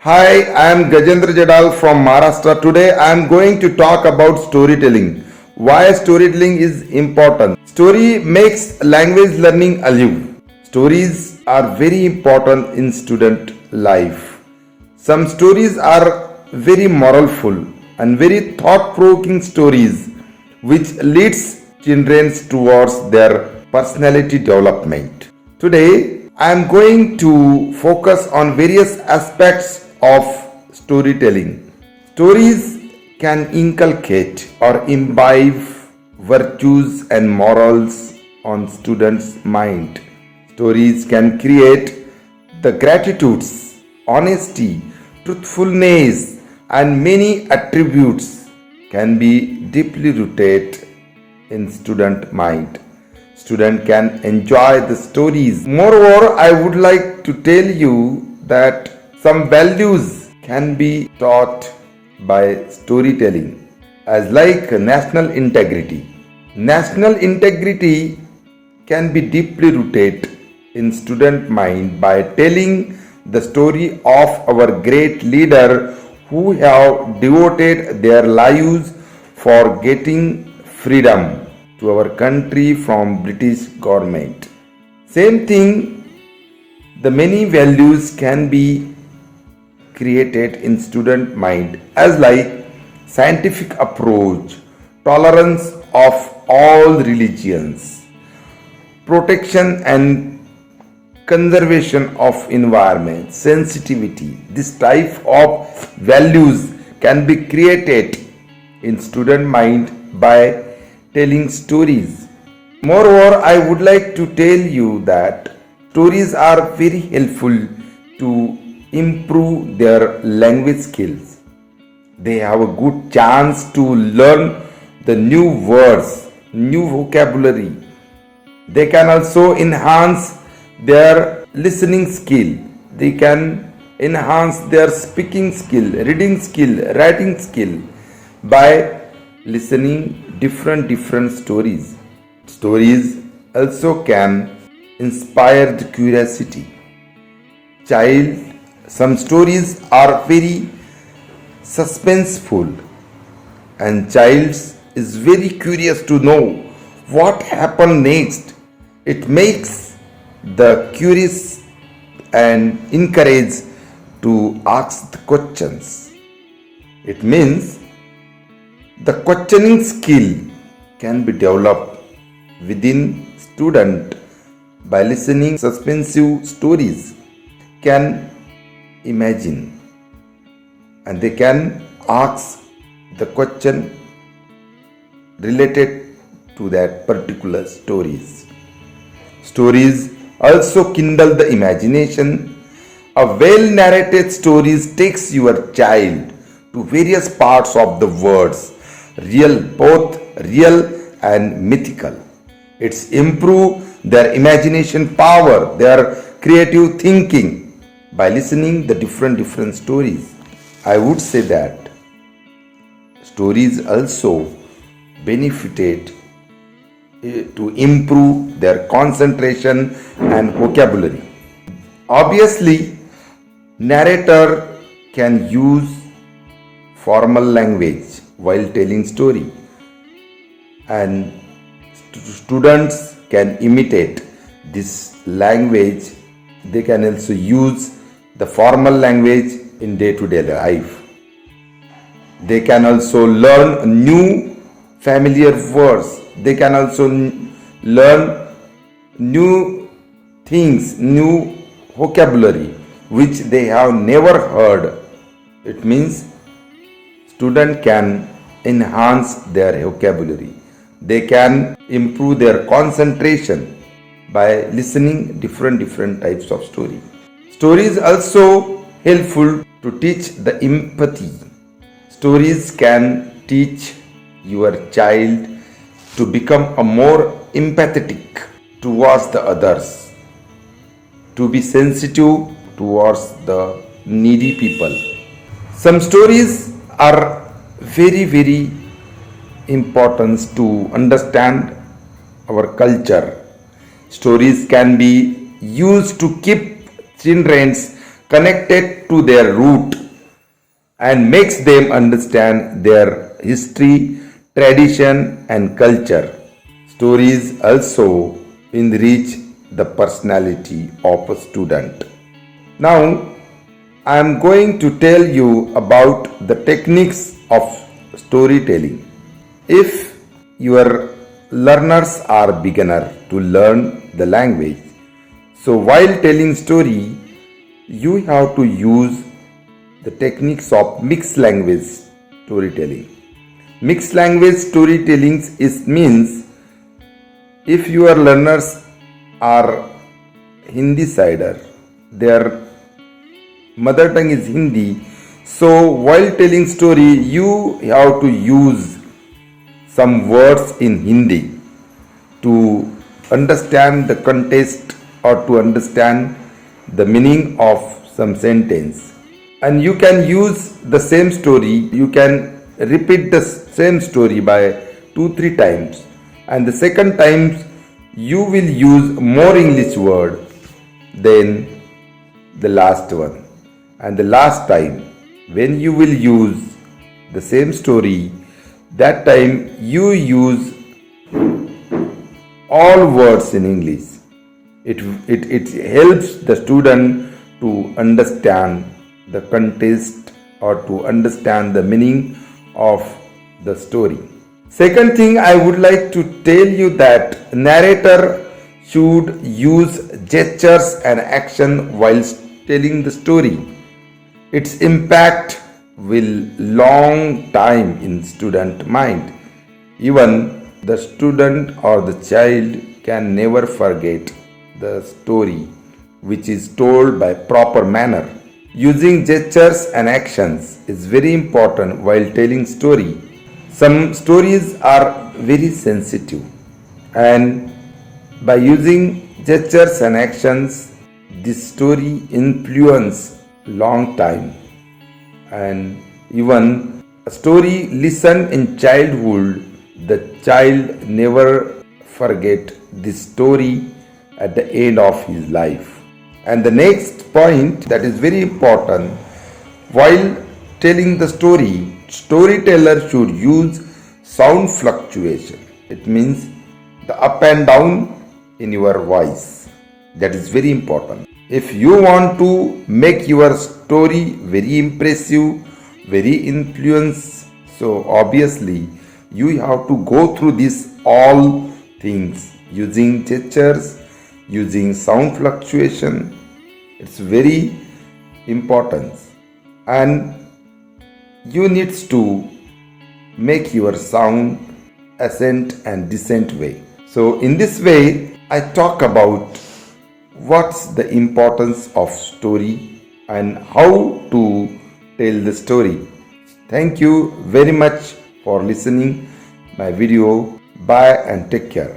Hi, I am Gajendra Jadhal from Maharashtra. Today I am going to talk about storytelling. Why storytelling is important. Story makes language learning alive. Stories are very important in student life. Some stories are very moralful and very thought-provoking stories which leads children towards their personality development. Today I am going to focus on various aspects of storytelling. Stories can inculcate or imbibe virtues and morals on students' mind. Stories can create the gratitudes, honesty, truthfulness, and many attributes can be deeply rooted in student mind. Student can enjoy the stories. Moreover, I would like to tell you that some values can be taught by storytelling, as like national integrity. National integrity can be deeply rooted in student mind by telling the story of our great leader who have devoted their lives for getting freedom to our country from British government. Same thing, the many values can be created in student mind as like scientific approach, tolerance of all religions, protection and conservation of environment, sensitivity. This type of values can be created in student mind by telling stories. Moreover, I would like to tell you that stories are very helpful to improve their language skills. They have a good chance to learn the new words, new vocabulary. They can also enhance their listening skill. They can enhance their speaking skill, reading skill, writing skill by listening different stories. Stories also can inspire the curiosity. Some stories are very suspenseful and child is very curious to know what happened next. It makes the curious and encourage to ask the questions. It means the questioning skill can be developed within student by listening suspensive stories, can imagine and they can ask the question related to that particular stories. Stories also kindle the imagination. A well narrated stories takes your child to various parts of the words, both real and mythical. It's improve their imagination power, their creative thinking by listening the different stories. I would say that stories also benefited to improve their concentration and vocabulary. Obviously, narrator can use formal language while telling story, and students can imitate this language. They can also use the formal language in day-to-day life. They can also learn new familiar words. They can also learn new things, new vocabulary which they have never heard. It means student can enhance their vocabulary. They can improve their concentration by listening different types of story. Stories also helpful to teach the empathy. Stories can teach your child to become a more empathetic towards the others, to be sensitive towards the needy people. Some stories are very important to understand our culture. Stories can be used to keep children connected to their root and makes them understand their history, tradition and culture. Stories also enrich the personality of a student. Now, I am going to tell you about the techniques of storytelling. If your learners are beginner to learn the language, so while telling story, you have to use the techniques of mixed language storytelling. Mixed language storytelling means if your learners are Hindi sider, their mother tongue is Hindi, so while telling story you have to use some words in Hindi to understand the context or to understand the meaning of some sentence. And you can use the same story, you can repeat the same story by 2-3 times, and the second time you will use more English word than the last one. And the last time when you will use the same story, that time you use all words in English. It helps the student to understand the context or to understand the meaning of the story. Second thing I would like to tell you that narrator should use gestures and action while telling the story. Its impact will long time in student mind. Even the student or the child can never forget the story which is told by proper manner. Using gestures and actions is very important while telling story. Some stories are very sensitive, and by using gestures and actions, this story influence long time. And even a story listened in childhood, the child never forget this story at the end of his life. And the next point that is very important, while telling the story, storyteller should use sound fluctuation. It means the up and down in your voice. That is very important. If you want to make your story very impressive, very influence, so obviously you have to go through this all things using gestures, using sound fluctuation. It's very important, and you need to make your sound ascent and descent way. So in this way I talk about what's the importance of story and how to tell the story. Thank you very much for listening my video. Bye and take care.